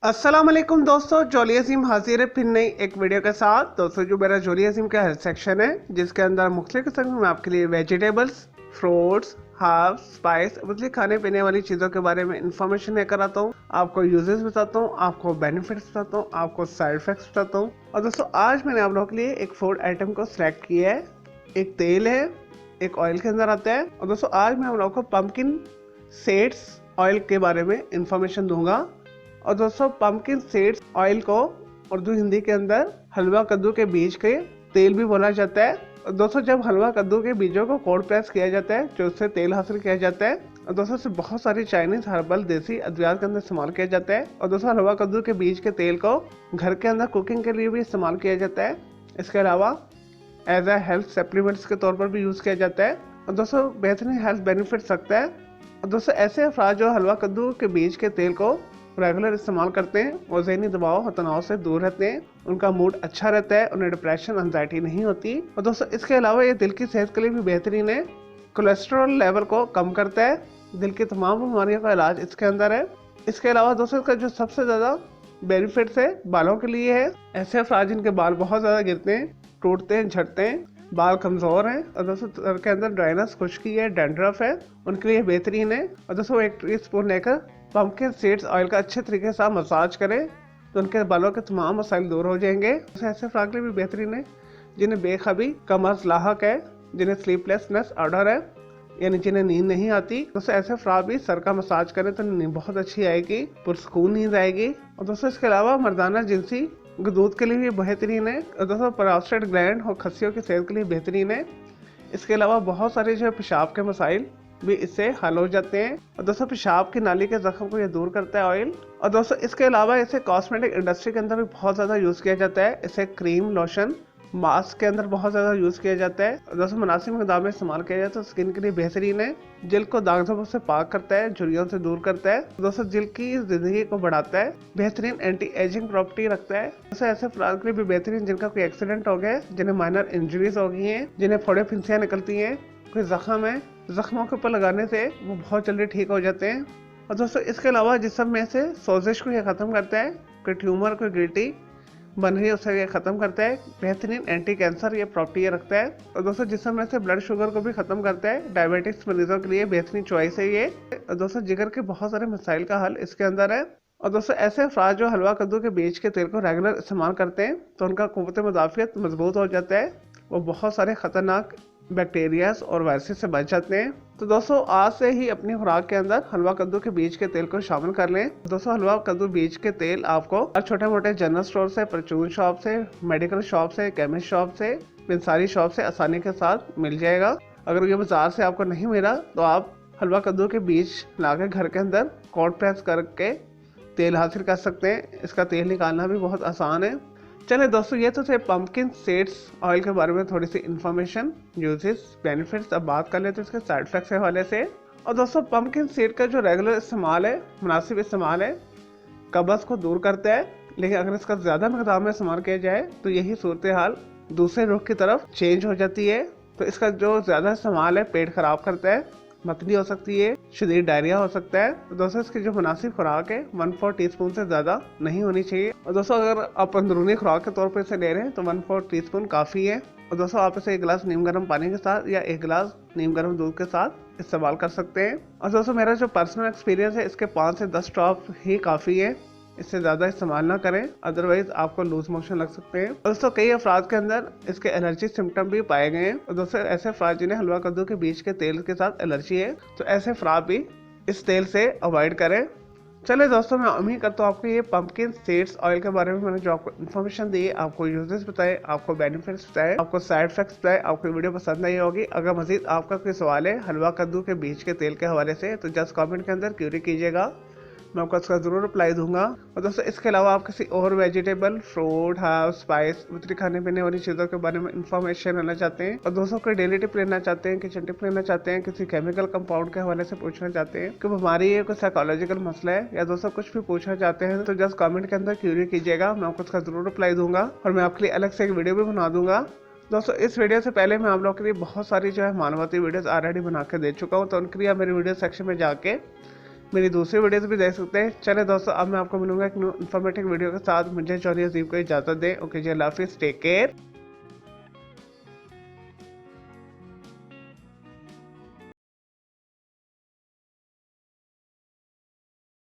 अस्सलाम वालेकुम दोस्तों, जोली अजीम हाजिर है फिर नई एक वीडियो के साथ। दोस्तों जो मेरा जोली अजीम का हेल्थ सेक्शन है जिसके अंदर मुख्तलिफ किस्म में आपके लिए वेजिटेबल्स, फ्रूट्स, हर्ब्स, स्पाइस, मुख्तलिफ खाने पीने वाली चीज़ों के बारे में इंफॉर्मेशन लेकर आता हूँ। आपको यूजेस बताता हूँ, आपको बेनिफिट्स बताता हूँ, आपको साइड इफेक्ट्स बताता हूँ। और दोस्तों आज मैंने आप लोगों के लिए एक फूड आइटम को सिलेक्ट किया है। एक तेल है, एक ऑयल के अंदर आता है। और दोस्तों आज मैं आप लोगों को पंपकिन सीड्स ऑयल के बारे में इंफॉर्मेशन दूंगा। और दोस्तों पंपकिन सीड्स ऑयल को उर्दू हिंदी के अंदर हलवा कद्दू के बीज के तेल भी बोला जाता है। और दोस्तों जब हलवा कद्दू के बीजों को कोल्ड प्रेस किया जाता है जो उससे तेल हासिल किया जाता है। और दोस्तों से बहुत सारी चाइनीज हर्बल देसी अद्वियात के अंदर इस्तेमाल किया जाता है। और दोस्तों हलवा कद्दू के बीज के तेल को घर के अंदर कुकिंग के लिए भी इस्तेमाल किया जाता है। इसके अलावा एज ए हेल्थ सप्लीमेंट्स के तौर पर भी यूज़ किया जाता है। और दोस्तों बेहतरीन हेल्थ बेनिफिट रखता है। और दोस्तों ऐसे अफराद जो हलवा कद्दू के बीज के तेल को रेगुलर इस्तेमाल करते हैं वो ज़हनी दबाव और तनाव से दूर रहते हैं, उनका मूड अच्छा रहता है, उन्हें डिप्रेशन एंजाइटी नहीं होती। और दोस्तों इसके अलावा ये दिल की सेहत के लिए भी बेहतरीन है। कोलेस्ट्रॉल लेवल को कम करता है, दिल की तमाम बीमारियों का इलाज इसके अंदर है। इसके अलावा दोस्तों इसका जो सबसे ज़्यादा बेनिफिट्स है बालों के लिए है। ऐसे अफराद जिनके बाल बहुत ज़्यादा गिरते हैं, टूटते हैं, झड़ते हैं, बाल कमज़ोर हैं और दोस्तों सर के अंदर ड्राइनेस, खुश्की है, डैंड्रफ है, उनके लिए बेहतरीन है। और दोस्तों एक टीस्पून लेकर पंपकिन सीड्स ऑयल का अच्छे तरीके से मसाज करें तो उनके बालों के तमाम मसाइल दूर हो जाएंगे। ऐसे अफराद के लिए भी बेहतरीन है जिन्हें बेखबी, कमर लाहक है, जिन्हें स्लीपलेसनेस ऑर्डर है, यानी जिन्हें नींद नहीं आती। दोस्तों ऐसे अफराद भी सर का मसाज करें तो नींद बहुत अच्छी आएगी, पुरसकून नींद आएगी। और दोस्तों इसके अलावा मर्दाना जिनसी दूध के लिए भी बेहतरीन है। और दोस्तों प्रोस्टेट ग्लैंड और खस्सियों की सेहत के लिए बेहतरीन है। इसके अलावा बहुत सारे जो पेशाब के मसाइल भी इससे हल हो जाते हैं। और दोस्तों पेशाब की नाली के जख्म को ये दूर करता है ऑयल। और दोस्तों इसके अलावा इसे कॉस्मेटिक इंडस्ट्री के अंदर भी बहुत ज़्यादा यूज़ किया जाता है। इसे क्रीम, लोशन, मास्क के अंदर बहुत ज़्यादा यूज़ किया जाता है। और दोस्तों मुनासिब मिक़दार में इस्तेमाल किया जाए तो स्किन के लिए बेहतरीन है। जिल्द को दाग धब्बों से पाक करता है, झुर्रियों से दूर करता है। दोस्तों जिल्द की जिंदगी को बढ़ाता है, बेहतरीन एंटी एजिंग प्रॉपर्टी रखता है। दोस्तों ऐसे अफराद के लिए भी बेहतरीन जिनका कोई एक्सीडेंट हो गया, जिन्हें माइनर इंजरीज हो गई हैं, जिन्हें फोड़े फिंसियाँ निकलती हैं, कोई जख्म है, जख्मों के ऊपर लगाने से वो बहुत जल्दी ठीक हो जाते हैं। और दोस्तों इसके अलावा जिस्म में से सोजिश को ये ख़त्म करता है, कोई ट्यूमर, कोई गिल्टी बन रही है उसे ये ख़त्म करता है, बेहतरीन एंटी कैंसर ये प्रॉपर्टी रखता है। और दोस्तों जिस्म में से ब्लड शुगर को भी ख़त्म करता है, डायबिटिक्स मरीजों के लिए बेहतरीन चॉइस है ये। और दोस्तों जिगर के बहुत सारे मसाइल का हल इसके अंदर है। और दोस्तों ऐसे अफराद जो हलवा कद्दू के बीज के तेल को रेगुलर इस्तेमाल करते हैं तो उनका क़ुव्वत मुदाफ़ियत मजबूत हो जाता है, वो बहुत सारे ख़तरनाक बैक्टीरियाज और वायरसेस से बच जाते हैं। तो दोस्तों आज से ही अपनी खुराक के अंदर हलवा कद्दू के बीज के तेल को शामिल कर लें। दोस्तों हलवा कद्दू बीज के तेल आपको हर छोटे मोटे जनरल स्टोर से, परचून शॉप से, मेडिकल शॉप से, केमिस्ट शॉप से, पिंसारी शॉप से आसानी के साथ मिल जाएगा। अगर ये बाजार से आपको नहीं मिला तो आप हलवा कद्दू के बीज लाकर घर के अंदर कोल्ड प्रेस करके तेल हासिल कर सकते हैं। इसका तेल निकालना भी बहुत आसान है। चले दोस्तों ये तो थे पंपकिन सीड्स ऑयल के बारे में थोड़ी सी इन्फॉर्मेशन, यूजेस, बेनिफिट्स। अब बात कर लेते हैं इसके साइड इफेक्ट्स के हवाले से। और दोस्तों पंपकिन सीड का जो रेगुलर इस्तेमाल है, मुनासिब इस्तेमाल है, कब्ज़ को दूर करता है। लेकिन अगर इसका ज़्यादा मकदार में इस्तेमाल किया जाए तो यही सूरत हाल दूसरे रुख की तरफ चेंज हो जाती है। तो इसका जो ज़्यादा इस्तेमाल है पेट ख़राब करता है, मतली हो सकती है, शदीद डायरिया हो सकता है। तो दोस्तों इसकी जो मुनासिब खुराक है 1/4 टीस्पून से ज़्यादा नहीं होनी चाहिए। और दोस्तों अगर आप अंदरूनी खुराक के तौर पर इसे ले रहे हैं तो 1/4 टीस्पून काफ़ी है। और दोस्तों आप इसे 1 गिलास नीम गर्म पानी के साथ या 1 गिलास नीम गर्म दूध के साथ इस्तेमाल कर सकते हैं। और दोस्तों मेरा जो पर्सनल एक्सपीरियंस है इसके 5 से 10 ड्रॉप ही काफ़ी है, इससे ज़्यादा इस्तेमाल ना करें, अदरवाइज आपको लूज मोशन लग सकते हैं। दोस्तों कई अफराद के अंदर इसके एलर्जी सिम्टम भी पाए गए हैं। और दोस्तों ऐसे अफराद जिन्हें हलवा कद्दू के बीज के तेल के साथ एलर्जी है तो ऐसे अफराद भी इस तेल से अवॉइड करें। चले दोस्तों मैं उम्मीद करता हूँ आपको ये पंपकिन सीड्स ऑयल के बारे में मैंने जो आपको इन्फॉर्मेशन दी, आपको यूजेस बताए, आपको बेनिफिट्स बताए, आपको साइड इफेक्ट्स बताए, आपको वीडियो पसंद आई होगी। अगर मजीद आपका कोई सवाल है हलवा कद्दू के बीज के तेल के हवाले से तो जस्ट कमेंट के अंदर क्यूरी कीजिएगा, मैं आपको इसका ज़रूर रिप्लाई दूंगा। और दोस्तों इसके अलावा आप किसी और वेजिटेबल, फ्रूट, हर्ब, स्पाइस, मुख्तलिफ खाने पीने वाली चीज़ों के बारे में इंफॉर्मेशन लेना चाहते हैं और दोस्तों कोई डेली टिप लेना चाहते हैं, किचन टिप लेना चाहते हैं, किसी केमिकल कंपाउंड के हवाले से पूछना चाहते हैं, कोई बीमारी है, कोई साइकोलॉजिकल मसला है, या दोस्तों कुछ भी पूछना चाहते हैं तो जस्ट कमेंट के अंदर क्यूरी कीजिएगा, मैं आपको इसका ज़रूर रिप्लाई दूंगा और मैं आपके लिए अलग से एक वीडियो भी बना दूंगा। दोस्तों इस वीडियो से पहले मैं आप लोगों के लिए बहुत सारी जो है मानवती वीडियोस ऑलरेडी बना के दे चुका हूँ, तो उनके लिए आप मेरे वीडियो सेक्शन में जाके मेरी दूसरी वीडियोस भी देख सकते हैं। चले दोस्तों, अब मैं आपको मिलूंगा एक न्यू इन्फॉर्मेटिव वीडियो के साथ। मुझे जॉली अजीब को इजाज़त दें। ओके जी, अल्लाह हाफिज़, टेक केयर।